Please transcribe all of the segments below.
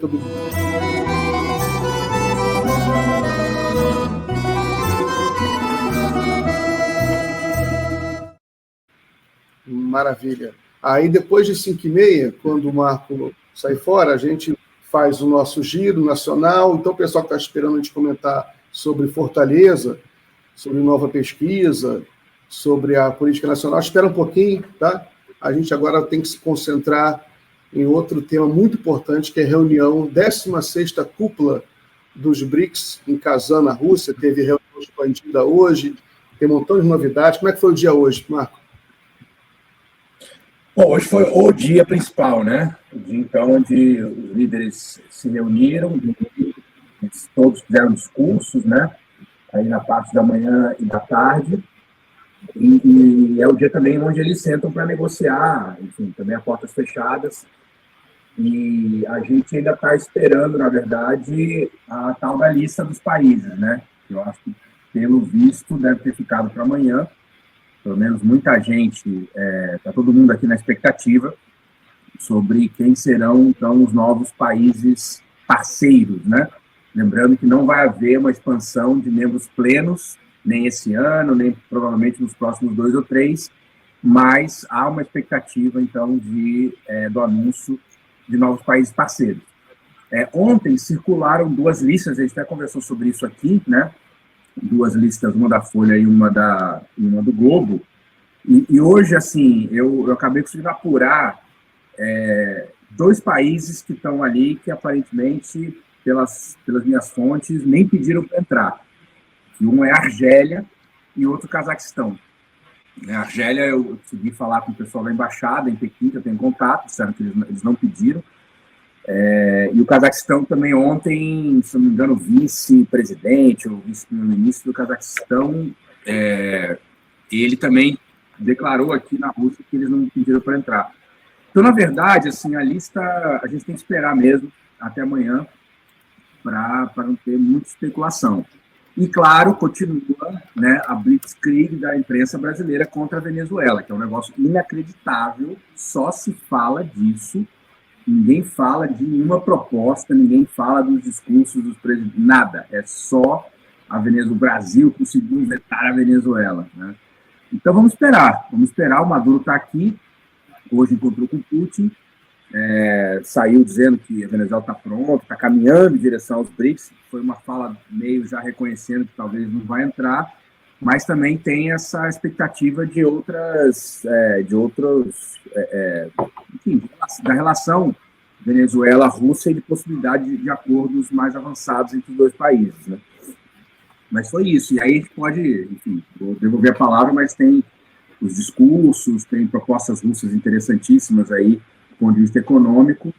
todo mundo. Maravilha. Aí, depois de 5h30, quando o Marco sair fora, a gente faz o nosso giro nacional. Então, o pessoal que está esperando a gente comentar sobre Fortaleza, sobre nova pesquisa, sobre a política nacional, espera um pouquinho, tá? A gente agora tem que se concentrar em outro tema muito importante, que é a reunião, 16ª cúpula dos BRICS, em Kazan, na Rússia. Teve reunião expandida hoje, tem um montão de novidades. Como é que foi o dia hoje, Marco? Bom, hoje foi o dia principal, né? O dia, então, onde os líderes se reuniram, todos fizeram discursos, né? Aí na parte da manhã e da tarde. E é o dia também onde eles sentam para negociar, enfim, também a portas fechadas. E a gente ainda está esperando, na verdade, a tal da lista dos países, né? Eu acho que, pelo visto, deve ter ficado para amanhã. Pelo menos muita gente, está todo mundo aqui na expectativa sobre quem serão, então, os novos países parceiros, né? Lembrando que não vai haver uma expansão de membros plenos, nem esse ano, nem provavelmente nos próximos 2 ou 3, mas há uma expectativa, então, do anúncio de novos países parceiros. Ontem circularam 2 listas, a gente até conversou sobre isso aqui, né? 2 listas, uma da Folha e uma do Globo. E hoje, assim, eu acabei conseguindo apurar 2 países que estão ali que, aparentemente, pelas minhas fontes, nem pediram para entrar. Um é a Argélia e outro o Cazaquistão. A Argélia, eu consegui falar com o pessoal da embaixada em Pequim, que eu tenho contato, disseram que eles não pediram. E o Cazaquistão também ontem, se não me engano, o vice-presidente ou vice-primeiro-ministro do Cazaquistão, ele também declarou aqui na Rússia que eles não pediram para entrar. Então, na verdade, assim, a lista a gente tem que esperar mesmo até amanhã para não ter muita especulação. E, claro, continua, né, a blitzkrieg da imprensa brasileira contra a Venezuela, que é um negócio inacreditável, só se fala disso. Ninguém fala de nenhuma proposta, ninguém fala dos discursos dos presidentes, nada. É só o Brasil conseguiu vetar a Venezuela, né? Então vamos esperar. O Maduro está aqui, hoje encontrou com o Putin, saiu dizendo que a Venezuela está pronta, está caminhando em direção aos BRICS. Foi uma fala meio já reconhecendo que talvez não vai entrar, mas também tem essa expectativa de enfim, da relação Venezuela-Rússia e de possibilidade de acordos mais avançados entre os 2 países, né? Mas foi isso. E aí a gente pode, enfim, vou devolver a palavra, mas tem os discursos, tem propostas russas interessantíssimas aí, do ponto de vista econômico,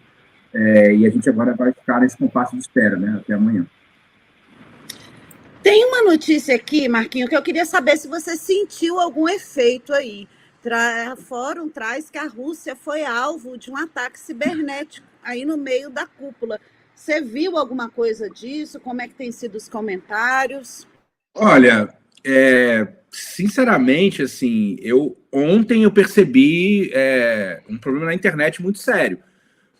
e a gente agora vai ficar nesse compasso de espera, né, até amanhã. Tem uma notícia aqui, Marquinho, que eu queria saber se você sentiu algum efeito aí. Fórum traz que a Rússia foi alvo de um ataque cibernético aí no meio da cúpula. Você viu alguma coisa disso? Como é que tem sido os comentários? Olha, sinceramente, assim, ontem eu percebi um problema na internet muito sério,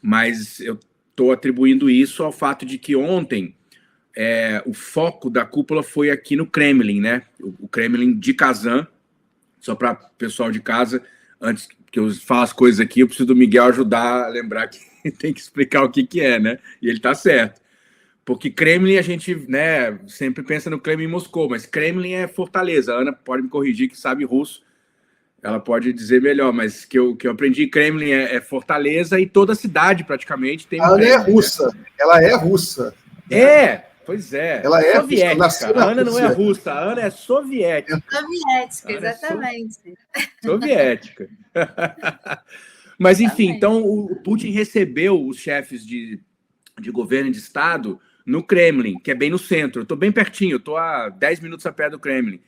mas eu estou atribuindo isso ao fato de que ontem o foco da cúpula foi aqui no Kremlin, né? O Kremlin de Kazan. Só para o pessoal de casa, antes que eu fale as coisas aqui, eu preciso do Miguel ajudar a lembrar que tem que explicar o que é, né? E ele está certo. Porque Kremlin, a gente, né, sempre pensa no Kremlin em Moscou, mas Kremlin é Fortaleza. A Ana pode me corrigir, que sabe russo. Ela pode dizer melhor, mas que eu aprendi, Kremlin é Fortaleza e toda a cidade praticamente tem. A Ana é russa. Né? Ela é russa. Pois é. Ela é soviética. A Ana não é russa, a Ana é soviética. Soviética, exatamente. Soviética. Mas, enfim, então o Putin recebeu os chefes de governo e de Estado no Kremlin, que é bem no centro. Eu estou bem pertinho, eu estou a 10 minutos a pé do Kremlin.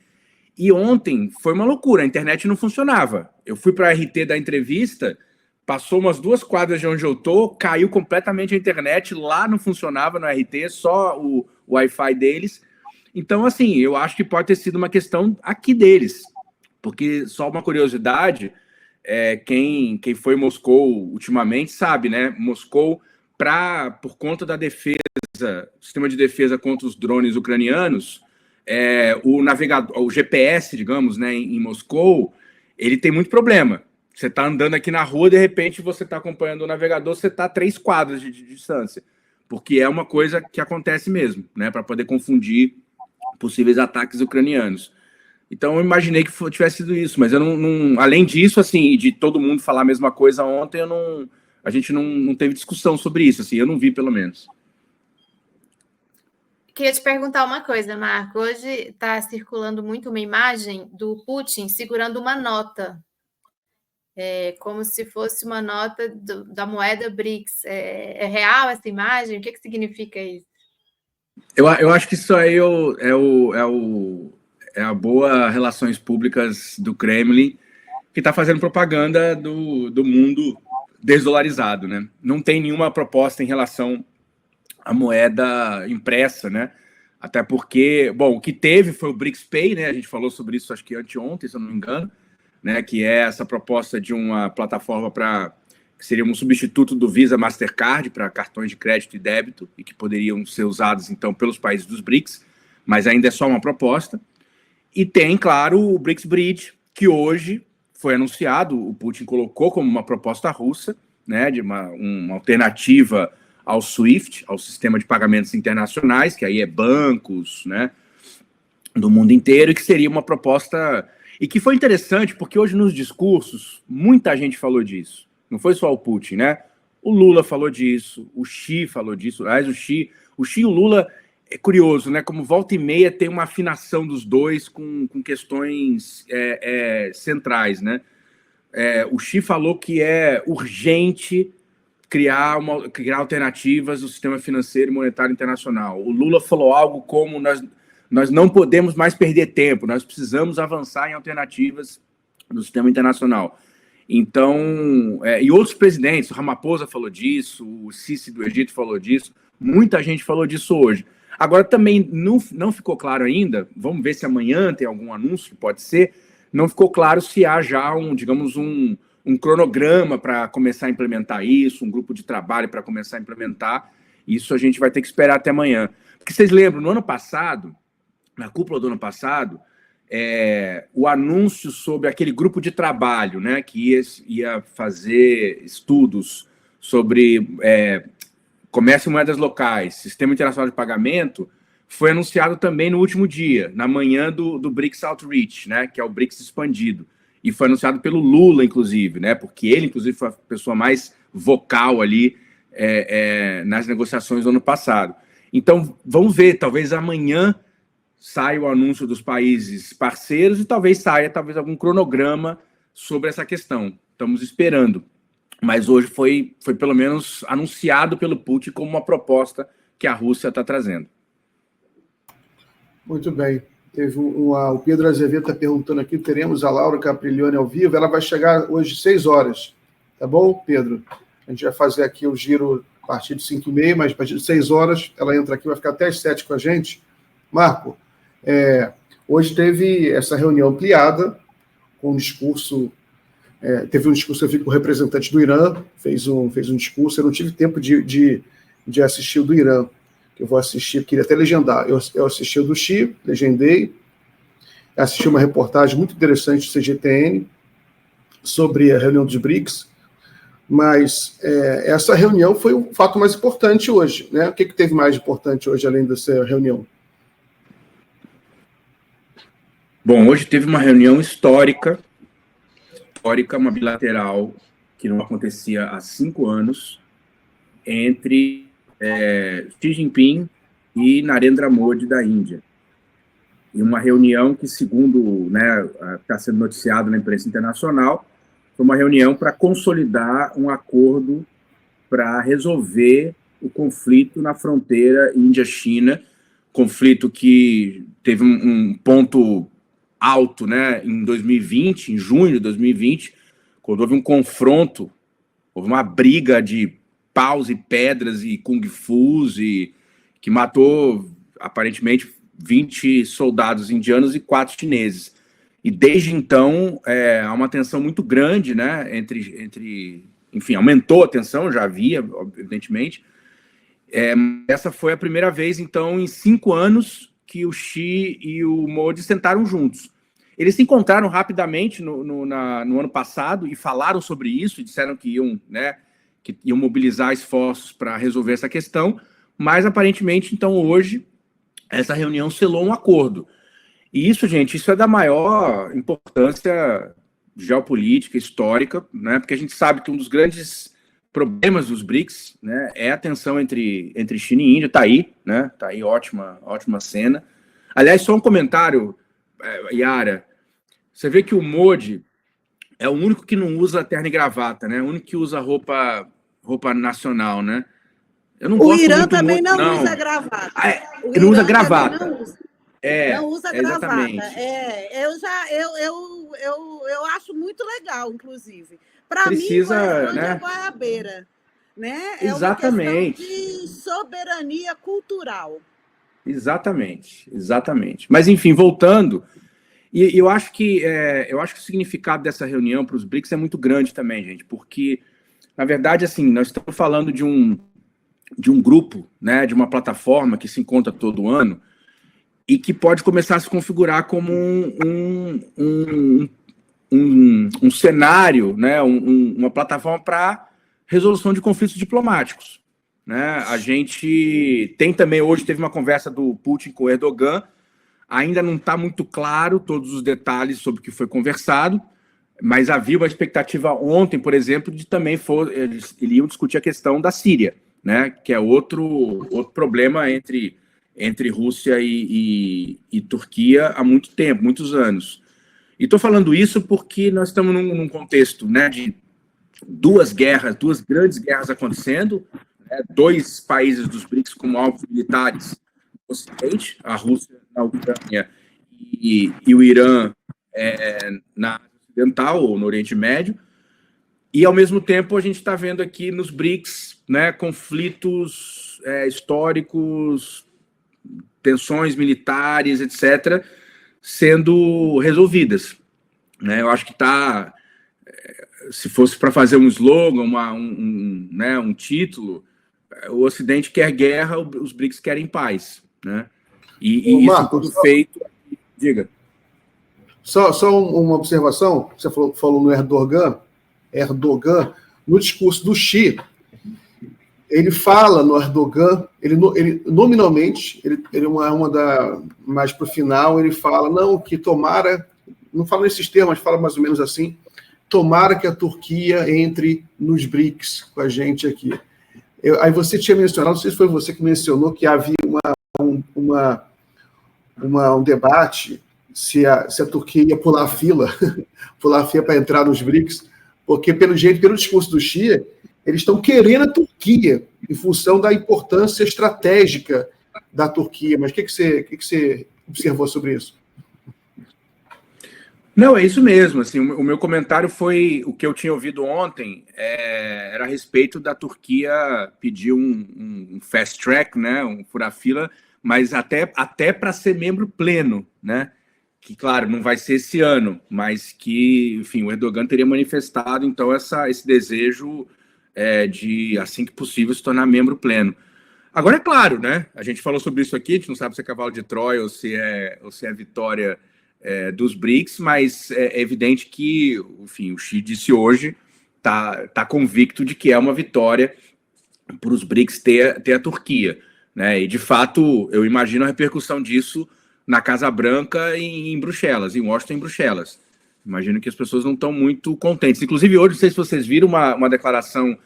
E ontem foi uma loucura, a internet não funcionava. Eu fui para a RT da entrevista, passou umas 2 quadras de onde eu tô, caiu completamente a internet, lá não funcionava no RT, só o Wi-Fi deles. Então, assim, eu acho que pode ter sido uma questão aqui deles, porque só uma curiosidade, quem foi em Moscou ultimamente sabe, né? Moscou por conta da defesa, sistema de defesa contra os drones ucranianos, o navegador, o GPS, digamos, né, em Moscou, ele tem muito problema. Você está andando aqui na rua, de repente você está acompanhando o navegador, você está a 3 quadras de distância, porque é uma coisa que acontece mesmo, né, para poder confundir possíveis ataques ucranianos. Então eu imaginei que tivesse sido isso, mas eu não além disso, assim, de todo mundo falar a mesma coisa ontem, a gente não teve discussão sobre isso, assim, eu não vi, pelo menos. Queria te perguntar uma coisa, Marco. Hoje está circulando muito uma imagem do Putin segurando uma nota, como se fosse uma nota da moeda BRICS. É real essa imagem? O que significa isso? Eu acho que isso aí é a boa relações públicas do Kremlin, que está fazendo propaganda do mundo desdolarizado, né? Não tem nenhuma proposta em relação à moeda impressa, né? Até porque, bom, o que teve foi o BRICS Pay, né? A gente falou sobre isso, acho que anteontem, se eu não me engano, né? Que é essa proposta de uma plataforma que seria um substituto do Visa Mastercard para cartões de crédito e débito, e que poderiam ser usados, então, pelos países dos BRICS, mas ainda é só uma proposta. E tem, claro, o BRICS Bridge, que hoje foi anunciado, o Putin colocou como uma proposta russa, né, de uma alternativa ao SWIFT, ao sistema de pagamentos internacionais, que aí é bancos, né, do mundo inteiro, e que seria uma proposta... E que foi interessante, porque hoje nos discursos, muita gente falou disso. Não foi só o Putin, né? O Lula falou disso, o Xi falou disso. Aliás, o Xi e o Lula, é curioso, né? Como volta e meia tem uma afinação dos dois com questões centrais, né? O Xi falou que é urgente criar alternativas no sistema financeiro e monetário internacional. O Lula falou algo como nós não podemos mais perder tempo, nós precisamos avançar em alternativas no sistema internacional. Então, e outros presidentes, o Ramaphosa falou disso, o Sisi do Egito falou disso, muita gente falou disso hoje. Agora, também não ficou claro ainda, vamos ver se amanhã tem algum anúncio, pode ser, não ficou claro se há já um cronograma para começar a implementar isso, um grupo de trabalho para começar a implementar. Isso a gente vai ter que esperar até amanhã. Porque vocês lembram, no ano passado, na cúpula do ano passado, o anúncio sobre aquele grupo de trabalho, né, que ia fazer estudos sobre comércio e moedas locais, sistema internacional de pagamento, foi anunciado também no último dia, na manhã do BRICS Outreach, né, que é o BRICS expandido. E foi anunciado pelo Lula, inclusive, né, porque ele, inclusive, foi a pessoa mais vocal ali nas negociações do ano passado. Então, vamos ver, talvez amanhã saia o anúncio dos países parceiros e talvez saia algum cronograma sobre essa questão. Estamos esperando. Mas hoje foi pelo menos anunciado pelo Putin como uma proposta que a Rússia está trazendo. Muito bem. Teve o Pedro Azevedo está perguntando aqui, teremos a Laura Capriglione ao vivo, ela vai chegar hoje às 6 horas. Tá bom, Pedro? A gente vai fazer aqui o giro a partir de 5h30, mas a partir de 6 horas ela entra aqui, vai ficar até às 7 com a gente. Marco, hoje teve essa reunião ampliada, com um discurso, teve um discurso, eu vi com o representante do Irã, fez um discurso, eu não tive tempo de assistir o do Irã, que eu vou assistir, queria até legendar, eu assisti o do Xi, legendei, assisti uma reportagem muito interessante do CGTN, sobre a reunião dos BRICS, mas essa reunião foi o fato mais importante hoje, né? O que teve mais importante hoje, além dessa reunião? Bom, hoje teve uma reunião histórica, uma bilateral, que não acontecia há 5 anos, entre Xi Jinping e Narendra Modi, da Índia. E uma reunião que, segundo está sendo noticiado na imprensa internacional, foi uma reunião para consolidar um acordo para resolver o conflito na fronteira Índia-China, conflito que teve um ponto alto, né, em 2020, em junho de 2020, quando houve um confronto, houve uma briga de paus e pedras e kung-fus, que matou, aparentemente, 20 soldados indianos e 4 chineses. E desde então, há uma tensão muito grande, né, enfim, aumentou a tensão, já havia, evidentemente, essa foi a primeira vez, então, em 5 anos que o Xi e o Modi sentaram juntos. Eles se encontraram rapidamente no ano passado e falaram sobre isso, e disseram que iam mobilizar esforços para resolver essa questão, mas aparentemente, então, hoje, essa reunião selou um acordo. E isso, gente, isso é da maior importância geopolítica, histórica, né? Porque a gente sabe que um dos grandes problemas dos BRICS, né, é a tensão entre China e Índia. Tá aí, né? Tá aí, ótima cena. Aliás, só um comentário, Yara. Você vê que o Modi é o único que não usa terno e gravata, né? O único que usa roupa nacional, né? Eu não gosto Irã muito também Modi, não usa gravata. Ele não usa gravata. Não usa exatamente. gravata. Eu acho muito legal, inclusive. Para mim, é goiabeira. Né? Exatamente. É uma questão de soberania cultural. Exatamente. Mas, enfim, voltando, e eu acho que o significado dessa reunião para os BRICS é muito grande também, gente, porque, na verdade, assim, nós estamos falando de um grupo, né, de uma plataforma que se encontra todo ano e que pode começar a se configurar como um cenário, né, uma plataforma para resolução de conflitos diplomáticos, né? A gente tem também, hoje teve uma conversa do Putin com o Erdogan, ainda não está muito claro todos os detalhes sobre o que foi conversado, mas havia uma expectativa ontem, por exemplo, de também eles iriam discutir a questão da Síria, né, que é outro problema entre Rússia e Turquia há muito tempo, muitos anos. E estou falando isso porque nós estamos num contexto, né, de duas grandes guerras acontecendo, né, 2 países dos BRICS como alvos militares no Ocidente, a Rússia na Ucrânia e o Irã na Ásia Ocidental ou no Oriente Médio, e ao mesmo tempo a gente está vendo aqui nos BRICS, né, conflitos históricos, tensões militares, etc., sendo resolvidas, né? Eu acho que se fosse para fazer um slogan, um título, o Ocidente quer guerra, os BRICS querem paz, né? E Marco, isso tudo feito... Diga. Só uma observação, você falou no Erdogan, no discurso do Xi, ele fala no Erdogan, ele nominalmente, ele mais para o final, ele fala, não, que tomara, não fala nesses termos, fala mais ou menos assim, tomara que a Turquia entre nos BRICS com a gente aqui. Aí você tinha mencionado, não sei se foi você que mencionou, que havia um debate se a Turquia ia pular a fila para entrar nos BRICS, porque, pelo discurso do Xi, eles estão querendo a Turquia, em função da importância estratégica da Turquia. Mas o que você observou sobre isso? Não, é isso mesmo. Assim, o meu comentário foi o que eu tinha ouvido ontem, era a respeito da Turquia pedir um fast track, né, um furar-fila, mas até para ser membro pleno, né? Que, claro, não vai ser esse ano, mas que, enfim, o Erdogan teria manifestado, então, esse desejo de, assim que possível, se tornar membro pleno. Agora, é claro, né? A gente falou sobre isso aqui, a gente não sabe se é cavalo de Troia ou se é vitória dos BRICS, mas é evidente que, enfim, o Xi disse hoje, tá convicto de que é uma vitória para os BRICS ter a Turquia, né? E, de fato, eu imagino a repercussão disso na Casa Branca em Bruxelas, em Washington e em Bruxelas. Imagino que as pessoas não estão muito contentes. Inclusive, hoje, não sei se vocês viram uma declaração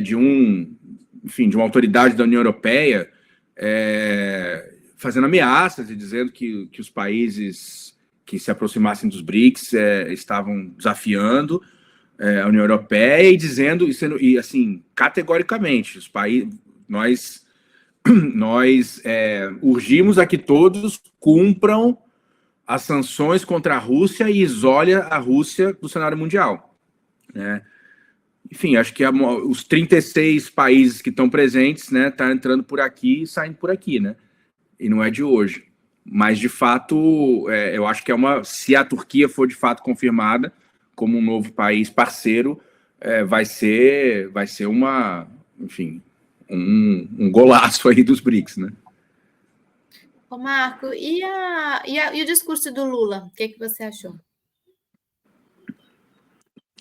de uma autoridade da União Europeia fazendo ameaças e dizendo que os países que se aproximassem dos BRICS estavam desafiando a União Europeia e dizendo, e assim, categoricamente, os países, nós urgimos a que todos cumpram as sanções contra a Rússia e isole a Rússia do cenário mundial, né? Enfim, acho que os 36 países que estão presentes, né, tá entrando por aqui e saindo por aqui, né? E não é de hoje. Mas, de fato, eu acho que se a Turquia for de fato confirmada como um novo país parceiro, vai ser um golaço aí dos BRICS, né? Ô Marco, e o discurso do Lula? O que você achou?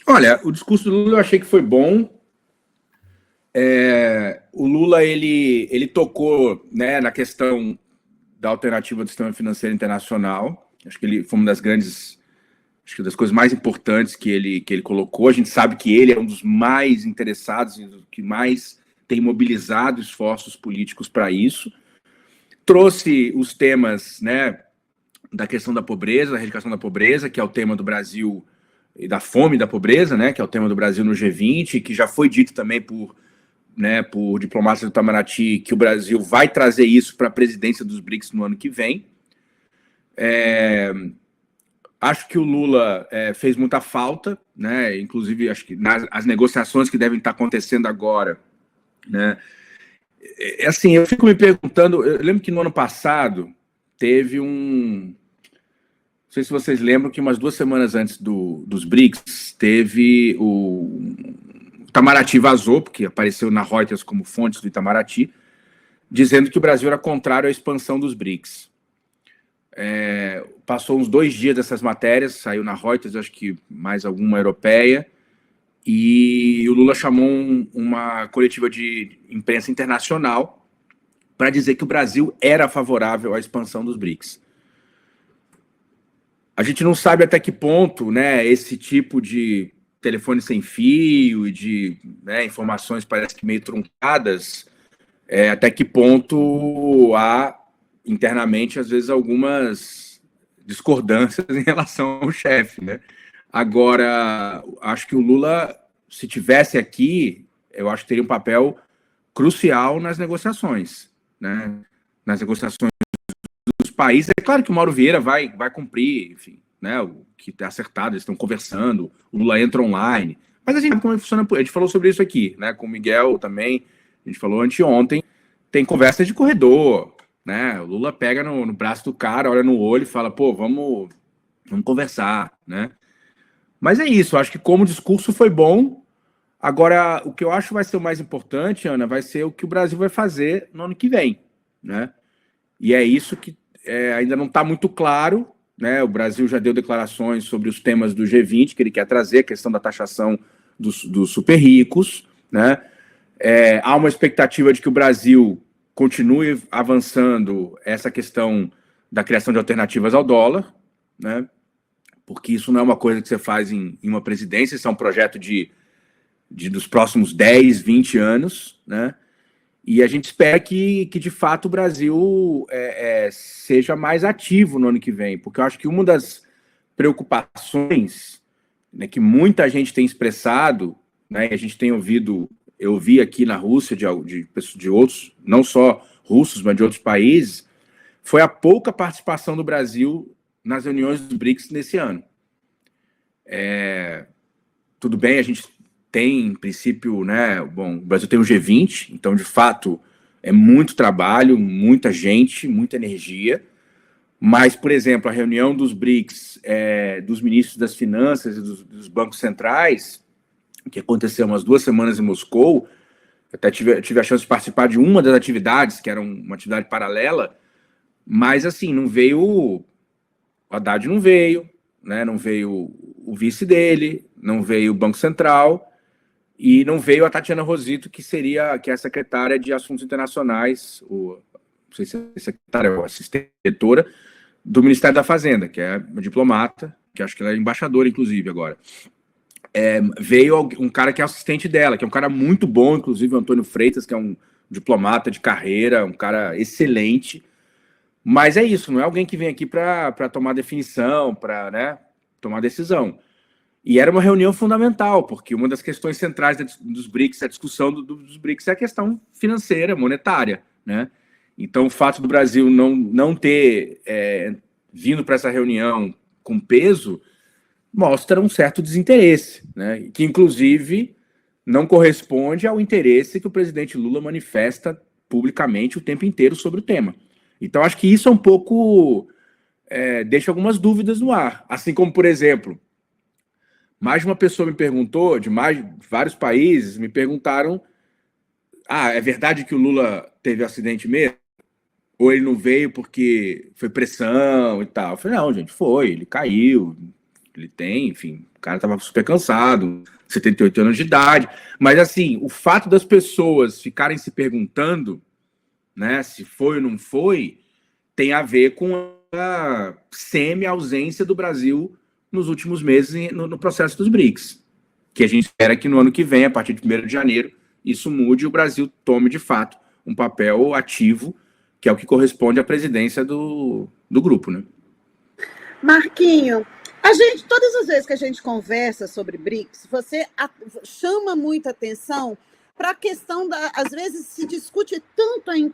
Olha, o discurso do Lula eu achei que foi bom. O Lula, ele tocou, né, na questão da alternativa do sistema financeiro internacional. Acho que ele foi uma das grandes, acho que das coisas mais importantes que ele colocou. A gente sabe que ele é um dos mais interessados, que mais tem mobilizado esforços políticos para isso. Trouxe os temas, né, da questão da pobreza, da erradicação da pobreza, que é o tema do Brasil, e da fome e da pobreza, né, que é o tema do Brasil no G20, que já foi dito também por diplomatas do Itamaraty, que o Brasil vai trazer isso para a presidência dos BRICS no ano que vem. Acho que o Lula fez muita falta, né, inclusive acho que as negociações que devem estar acontecendo agora, né. Assim, eu fico me perguntando, eu lembro que no ano passado teve não sei se vocês lembram que umas 2 semanas antes dos BRICS, teve o Itamaraty vazou, porque apareceu na Reuters como fontes do Itamaraty, dizendo que o Brasil era contrário à expansão dos BRICS. Passou uns 2 dias dessas matérias, saiu na Reuters, acho que mais alguma europeia, e o Lula chamou uma coletiva de imprensa internacional para dizer que o Brasil era favorável à expansão dos BRICS. A gente não sabe até que ponto, né, esse tipo de telefone sem fio e de, né, informações parece que meio truncadas, até que ponto há internamente, às vezes, algumas discordâncias em relação ao chefe, né? Agora, acho que o Lula, se tivesse aqui, eu acho que teria um papel crucial nas negociações, né? Nas negociações dos países. É claro que o Mauro Vieira vai cumprir, enfim, né? O que está acertado, eles estão conversando, o Lula entra online. Mas a gente sabe como funciona. A gente falou sobre isso aqui, né? Com o Miguel também, a gente falou anteontem, tem conversa de corredor, né? O Lula pega no braço do cara, olha no olho e fala, pô, vamos conversar, né? Mas é isso, acho que como discurso foi bom. Agora, o que eu acho vai ser o mais importante, Ana, vai ser o que o Brasil vai fazer no ano que vem, né? E é isso que ainda não está muito claro, né? O Brasil já deu declarações sobre os temas do G20 que ele quer trazer, a questão da taxação dos super ricos, né? Há uma expectativa de que o Brasil continue avançando essa questão da criação de alternativas ao dólar, né? Porque isso não é uma coisa que você faz em uma presidência, isso é um projeto dos próximos 10, 20 anos, né? E a gente espera que de fato, o Brasil seja mais ativo no ano que vem, porque eu acho que uma das preocupações, né, que muita gente tem expressado, né, e a gente tem ouvido, eu ouvi aqui na Rússia de outros, não só russos, mas de outros países, foi a pouca participação do Brasil nas reuniões dos BRICS nesse ano. Tudo bem, a gente tem, em princípio, né, bom, o Brasil tem o G20, então, de fato, é muito trabalho, muita gente, muita energia, mas, por exemplo, a reunião dos BRICS, dos ministros das finanças e dos bancos centrais, que aconteceu umas 2 semanas em Moscou, até tive a chance de participar de uma das atividades, que era uma atividade paralela, mas, assim, não veio... O Haddad não veio, né? Não veio o vice dele, não veio o Banco Central e não veio a Tatiana Rosito, que é a secretária de Assuntos Internacionais, não sei se é secretária ou assistente diretora do Ministério da Fazenda, que é uma diplomata, que acho que ela é embaixadora, inclusive, agora. Veio um cara que é assistente dela, que é um cara muito bom, inclusive o Antônio Freitas, que é um diplomata de carreira, um cara excelente. Mas é isso, não é alguém que vem aqui para tomar definição, para, né, tomar decisão. E era uma reunião fundamental, porque uma das questões centrais dos BRICS, a discussão dos BRICS é a questão financeira, monetária, né? Então, o fato do Brasil não ter vindo para essa reunião com peso mostra um certo desinteresse, né? Que, inclusive, não corresponde ao interesse que o presidente Lula manifesta publicamente o tempo inteiro sobre o tema. Então, acho que isso é um pouco... deixa algumas dúvidas no ar. Assim como, por exemplo, mais de uma pessoa me perguntou, de vários países, me perguntaram é verdade que o Lula teve acidente mesmo? Ou ele não veio porque foi pressão e tal? Eu falei, não, gente, ele caiu, ele tem, enfim, o cara estava super cansado, 78 anos de idade. Mas, assim, o fato das pessoas ficarem se perguntando, né, se foi ou não foi, tem a ver com a semi-ausência do Brasil nos últimos meses no processo dos BRICS, que a gente espera que no ano que vem, a partir de 1º de janeiro, isso mude e o Brasil tome, de fato, um papel ativo, que é o que corresponde à presidência do grupo, né? Marquinho, todas as vezes que a gente conversa sobre BRICS, você chama muita atenção para a questão às vezes se discute tanto em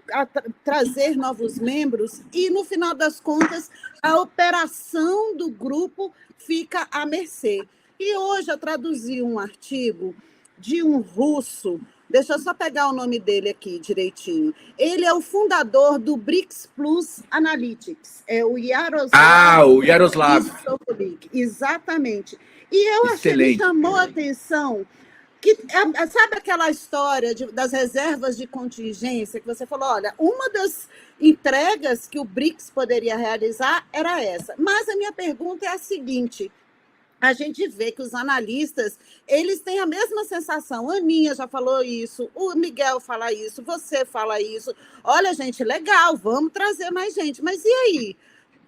trazer novos membros e, no final das contas, a operação do grupo fica à mercê. E hoje eu traduzi um artigo de um russo, deixa eu só pegar o nome dele aqui direitinho. Ele é o fundador do BRICS Plus Analytics, é o Yaroslav. O Yaroslav. Exatamente. E eu achei que chamou a atenção que, sabe aquela história das reservas de contingência, que você falou, olha, uma das entregas que o BRICS poderia realizar era essa. Mas a minha pergunta é a seguinte: a gente vê que os analistas, eles têm a mesma sensação. A Aninha já falou isso, o Miguel fala isso, você fala isso. Olha, gente, legal, vamos trazer mais gente. Mas e aí?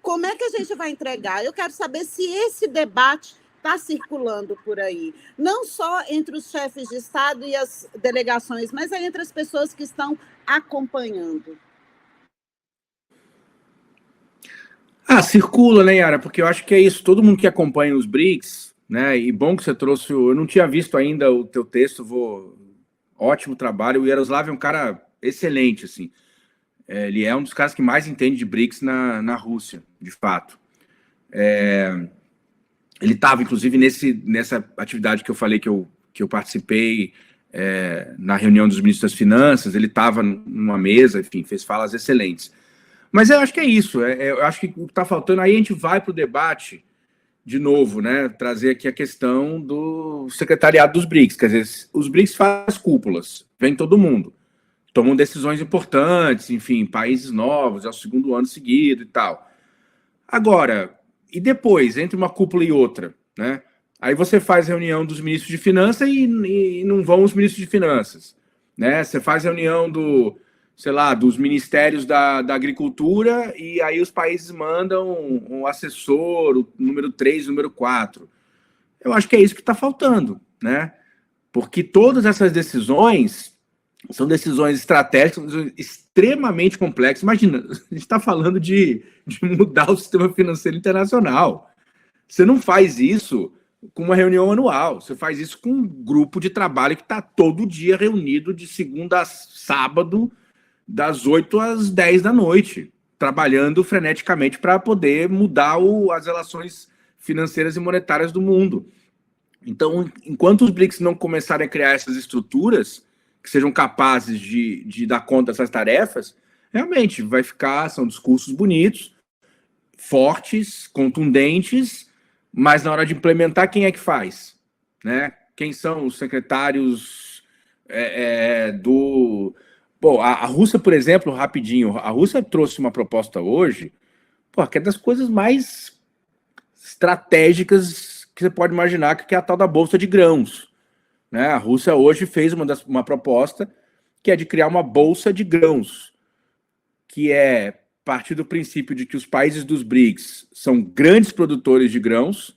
Como é que a gente vai entregar? Eu quero saber se esse debate está circulando por aí. Não só entre os chefes de Estado e as delegações, mas entre as pessoas que estão acompanhando. Circula, né, Yara? Porque eu acho que é isso. Todo mundo que acompanha os BRICS, né? E bom que você trouxe. Eu não tinha visto ainda o teu texto. Ótimo trabalho. O Yaroslav é um cara excelente, assim. Ele é um dos caras que mais entende de BRICS na Rússia, de fato. Ele estava, inclusive, nessa atividade que eu falei que eu participei na reunião dos ministros das Finanças. Ele estava numa mesa, enfim, fez falas excelentes. Mas eu acho que é isso. Eu acho que o que está faltando, aí a gente vai para o debate de novo, né? Trazer aqui a questão do secretariado dos BRICS. Quer dizer, os BRICS fazem as cúpulas, vem todo mundo, tomam decisões importantes, enfim, países novos, é o 2º ano seguido e tal. Agora, e depois, entre uma cúpula e outra, né? Aí você faz reunião dos ministros de Finanças e não vão os ministros de Finanças, né? Você faz reunião dos ministérios da Agricultura, e aí os países mandam um assessor, o número 3, o número 4. Eu acho que é isso que está faltando, né? Porque todas essas decisões são decisões estratégicas extremamente complexas. Imagina, a gente está falando de mudar o sistema financeiro internacional. Você não faz isso com uma reunião anual, você faz isso com um grupo de trabalho que está todo dia reunido de segunda a sábado, das 8 às 10 da noite, trabalhando freneticamente para poder mudar as relações financeiras e monetárias do mundo. Então, enquanto os BRICS não começarem a criar essas estruturas que sejam capazes de dar conta dessas tarefas, realmente são discursos bonitos, fortes, contundentes, mas na hora de implementar, quem é que faz? Né? Quem são os secretários a Rússia, por exemplo, rapidinho, a Rússia trouxe uma proposta hoje, que é das coisas mais estratégicas que você pode imaginar, que é a tal da Bolsa de Grãos. Né? A Rússia hoje fez uma proposta que é de criar uma Bolsa de Grãos, que é partir do princípio de que os países dos BRICS são grandes produtores de grãos,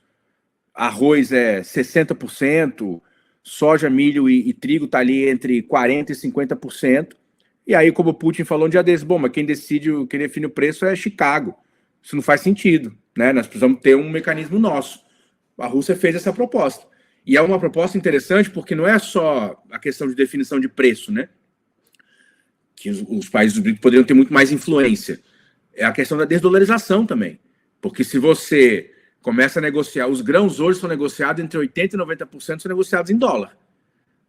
arroz é 60%, soja, milho e trigo está ali entre 40% e 50%. E aí, como o Putin falou um dia desses, mas quem define o preço é Chicago. Isso não faz sentido, né? Nós precisamos ter um mecanismo nosso. A Rússia fez essa proposta. E é uma proposta interessante porque não é só a questão de definição de preço, né? Que os países do BRICS poderiam ter muito mais influência. É a questão da desdolarização também. Porque se você começa a negociar, os grãos hoje são negociados entre 80% e 90% são negociados em dólar.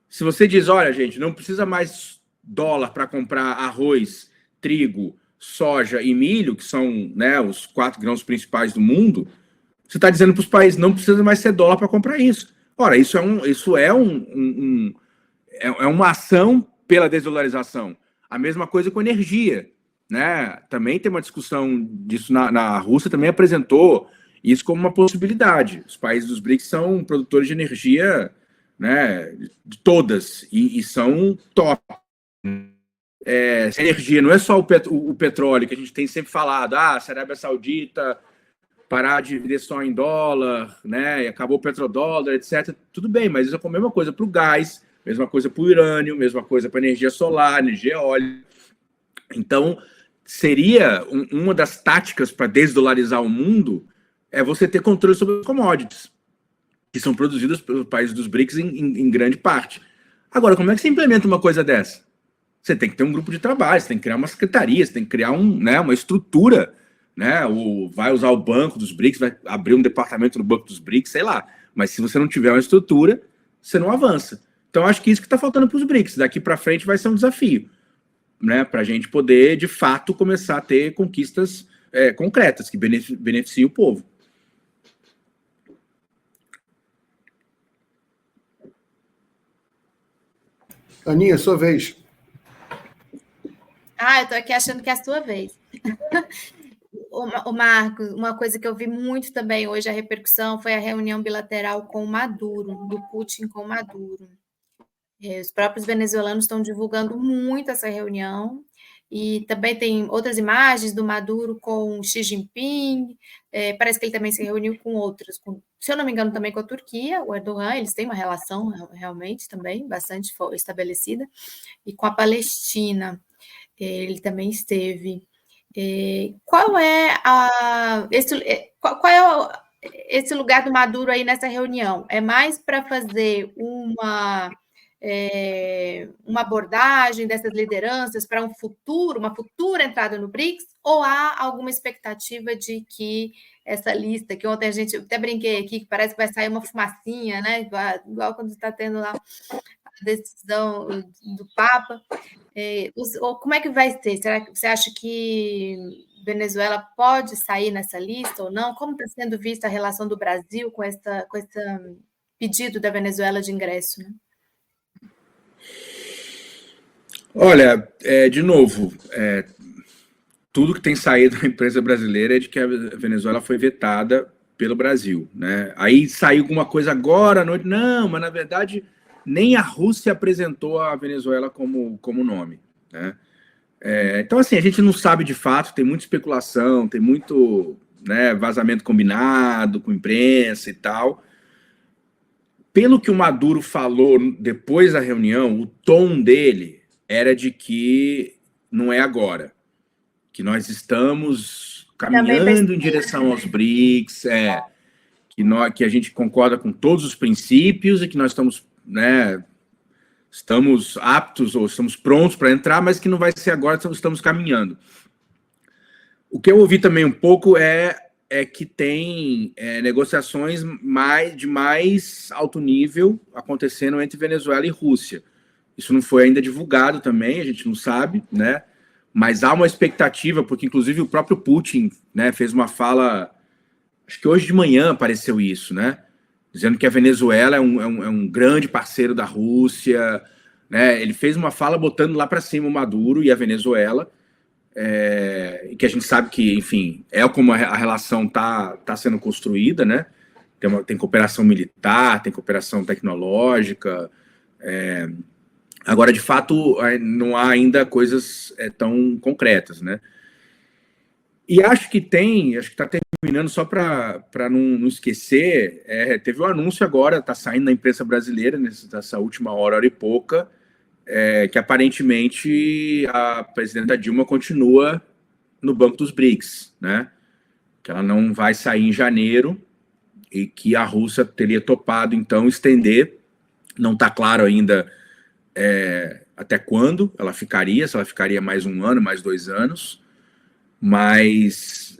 Se você diz, olha, gente, não precisa mais dólar para comprar arroz, trigo, soja e milho, que são, né, os 4 grãos principais do mundo, você está dizendo para os países, não precisa mais ser dólar para comprar isso. Ora, isso é uma ação pela desdolarização. A mesma coisa com energia, né? Também tem uma discussão disso na Rússia, também apresentou isso como uma possibilidade. Os países dos BRICS são produtores de energia, né, de todas, e são top. Energia não é só o petróleo, que a gente tem sempre falado, se a Arábia Saudita parar de vender só em dólar, né, e acabou o petrodólar, etc. Tudo bem, mas isso é a mesma coisa para o gás, mesma coisa para o urânio, mesma coisa para energia solar, energia eólica. Então, seria uma das táticas para desdolarizar o mundo é você ter controle sobre os commodities, que são produzidos pelos países dos BRICS em grande parte. Agora, como é que você implementa uma coisa dessa? Você tem que ter um grupo de trabalho, você tem que criar uma secretaria, você tem que criar uma estrutura, né? Vai usar o banco dos BRICS, vai abrir um departamento no banco dos BRICS, sei lá. Mas se você não tiver uma estrutura, você não avança. Então, acho que isso que está faltando para os BRICS. Daqui para frente vai ser um desafio, né? Para a gente poder, de fato, começar a ter conquistas concretas que beneficiem o povo. Aninha, sua vez. Eu estou aqui achando que é a sua vez. O Marcos, uma coisa que eu vi muito também hoje, a repercussão, foi a reunião bilateral com o Maduro, do Putin com o Maduro. Os próprios venezuelanos estão divulgando muito essa reunião, e também tem outras imagens do Maduro com Xi Jinping, parece que ele também se reuniu com outros, se eu não me engano, também com a Turquia, o Erdogan, eles têm uma relação realmente também bastante estabelecida, e com a Palestina, ele também esteve. Qual é esse lugar do Maduro aí nessa reunião? É mais para fazer uma abordagem dessas lideranças para uma futura entrada no BRICS, ou há alguma expectativa de que essa lista, que ontem a gente até brinquei aqui, que parece que vai sair uma fumacinha, né? Igual quando está tendo lá a decisão do Papa, como é que vai ser? Será que você acha que Venezuela pode sair nessa lista ou não? Como está sendo vista a relação do Brasil com esse pedido da Venezuela de ingresso, né? Olha, de novo, tudo que tem saído da imprensa brasileira é de que a Venezuela foi vetada pelo Brasil, né? Aí saiu alguma coisa agora à noite, não, mas na verdade nem a Rússia apresentou a Venezuela como nome, né? Então, assim, a gente não sabe de fato, tem muita especulação, tem muito, né, vazamento combinado com imprensa e tal. Pelo que o Maduro falou depois da reunião, o tom dele era de que não é agora, que nós estamos caminhando em direção aos BRICS, que a gente concorda com todos os princípios e que nós estamos, né, estamos aptos ou estamos prontos para entrar, mas que não vai ser agora, estamos caminhando. O que eu ouvi também um pouco é que tem negociações de mais alto nível acontecendo entre Venezuela e Rússia. Isso não foi ainda divulgado também, a gente não sabe, né? Mas há uma expectativa, porque inclusive o próprio Putin, né, fez uma fala, acho que hoje de manhã apareceu isso, né? Dizendo que a Venezuela é um grande parceiro da Rússia, né? Ele fez uma fala botando lá para cima o Maduro e a Venezuela, que a gente sabe que, enfim, como a relação tá sendo construída, né? Tem cooperação militar, tem cooperação tecnológica. Agora, de fato, não há ainda coisas tão concretas, né? E acho que está terminando, só para não esquecer, teve um anúncio agora, está saindo na imprensa brasileira, nessa última hora e pouca, que aparentemente a presidenta Dilma continua no banco dos BRICS, né? Que ela não vai sair em janeiro e que a Rússia teria topado, então, estender. Não está claro ainda até quando ela ficaria, se ela ficaria mais 1 ano, mais 2 anos, mas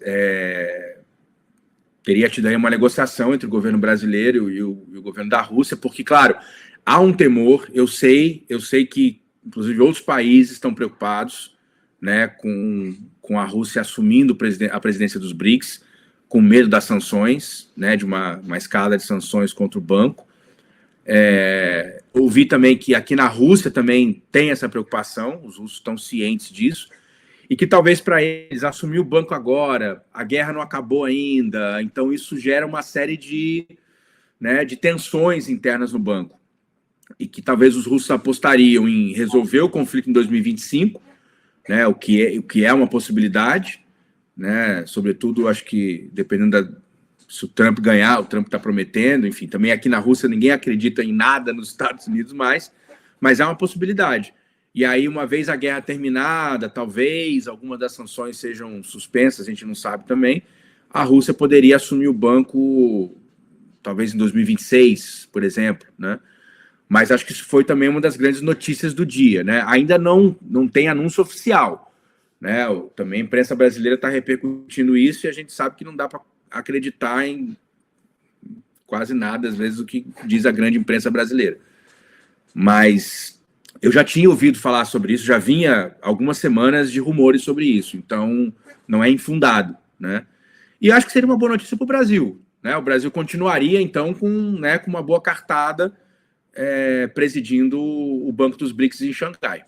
teria tido aí uma negociação entre o governo brasileiro e o governo da Rússia, porque, claro, há um temor, eu sei que, inclusive, outros países estão preocupados, né, com a Rússia assumindo a presidência dos BRICS, com medo das sanções, né, de uma escala de sanções contra o banco. ouvi também que aqui na Rússia também tem essa preocupação, os russos estão cientes disso, e que talvez para eles assumir o banco agora, a guerra não acabou ainda, então isso gera uma série de tensões internas no banco, e que talvez os russos apostariam em resolver o conflito em 2025, né, o que é uma possibilidade, né, sobretudo, acho que dependendo se o Trump ganhar, o Trump está prometendo, enfim, também aqui na Rússia ninguém acredita em nada nos Estados Unidos mais, mas é uma possibilidade. E aí, uma vez a guerra terminada, talvez algumas das sanções sejam suspensas, a gente não sabe também, a Rússia poderia assumir o banco talvez em 2026, por exemplo, né? Mas acho que isso foi também uma das grandes notícias do dia, né? Ainda não tem anúncio oficial, né? Também a imprensa brasileira está repercutindo isso e a gente sabe que não dá para acreditar em quase nada, às vezes, o que diz a grande imprensa brasileira. Mas eu já tinha ouvido falar sobre isso, já vinha algumas semanas de rumores sobre isso, então não é infundado, né? E acho que seria uma boa notícia para o Brasil, né? O Brasil continuaria, então, com uma boa cartada presidindo o Banco dos BRICS em Xangai.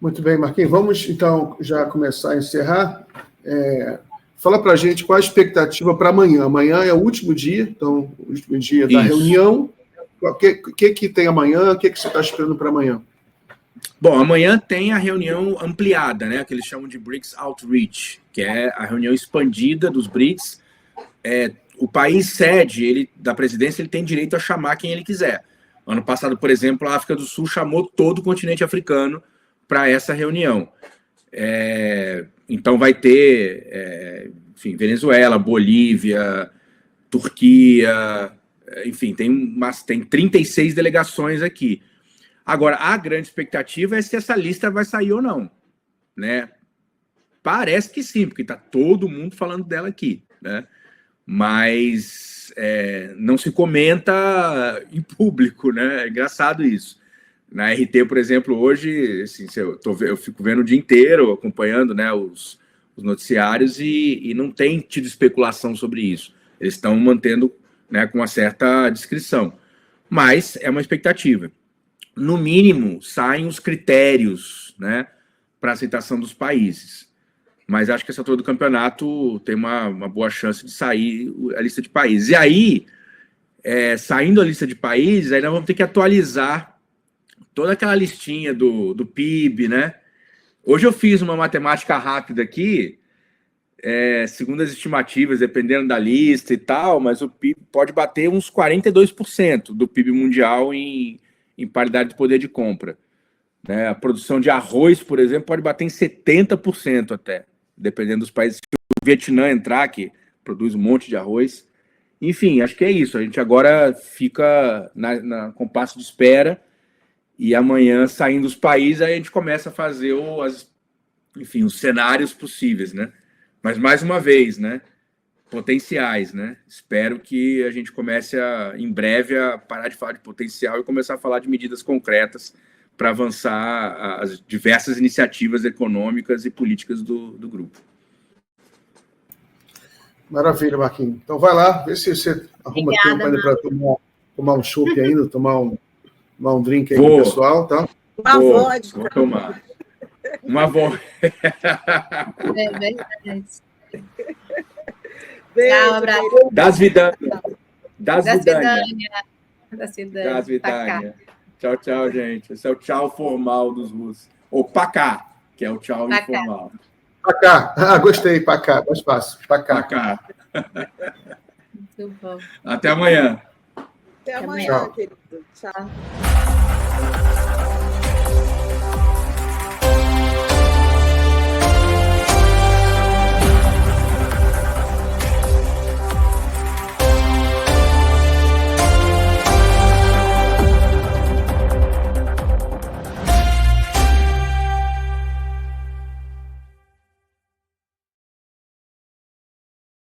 Muito bem, Marquinhos. Vamos, então, já começar a encerrar. Fala para a gente qual a expectativa para amanhã. Amanhã é o último dia, então, o último dia da reunião. O que tem amanhã? O que você está esperando para amanhã? Bom, amanhã tem a reunião ampliada, né, que eles chamam de BRICS Outreach, que é a reunião expandida dos BRICS. O país sede da presidência, ele tem direito a chamar quem ele quiser. Ano passado, por exemplo, a África do Sul chamou todo o continente africano para essa reunião. Então vai ter, enfim, Venezuela, Bolívia, Turquia, enfim, tem 36 delegações aqui. Agora, a grande expectativa é se essa lista vai sair ou não, né? Parece que sim, porque está todo mundo falando dela aqui, né? Mas não se comenta em público, né? É engraçado isso. Na RT, por exemplo, hoje, assim, eu fico vendo o dia inteiro, acompanhando, né, os noticiários e não tem tido especulação sobre isso. Eles estão mantendo, né, com uma certa discrição. Mas é uma expectativa. No mínimo, saem os critérios, né, para aceitação dos países. Mas acho que essa altura do campeonato tem uma boa chance de sair a lista de países. E aí, saindo a lista de países, aí nós vamos ter que atualizar toda aquela listinha do PIB, né? Hoje eu fiz uma matemática rápida aqui, segundo as estimativas, dependendo da lista e tal, mas o PIB pode bater uns 42% do PIB mundial em paridade de poder de compra. Né? A produção de arroz, por exemplo, pode bater em 70% até, dependendo dos países. Se o Vietnã entrar, que produz um monte de arroz. Enfim, acho que é isso. A gente agora fica com passo de espera e amanhã, saindo os países, aí a gente começa a fazer os cenários possíveis, né? Mas, mais uma vez, né? Potenciais, né? Espero que a gente comece em breve a parar de falar de potencial e começar a falar de medidas concretas para avançar as diversas iniciativas econômicas e políticas do grupo. Maravilha, Marquinhos. Então vai lá, vê se você arruma tempo ainda para tomar um chopp ainda, tomar um drink aí com o pessoal, tá? Vou tomar. Uma vodka. Verdade. Tchau, abraço. Das Vidânia. Tchau, tchau, gente. Esse é o tchau formal dos russos. Ou pacá, que é o tchau informal. Pacá. Gostei, pacá. Mais fácil. Pacá. Muito bom. Até amanhã. Até amanhã, Tchau. querido. Tchau.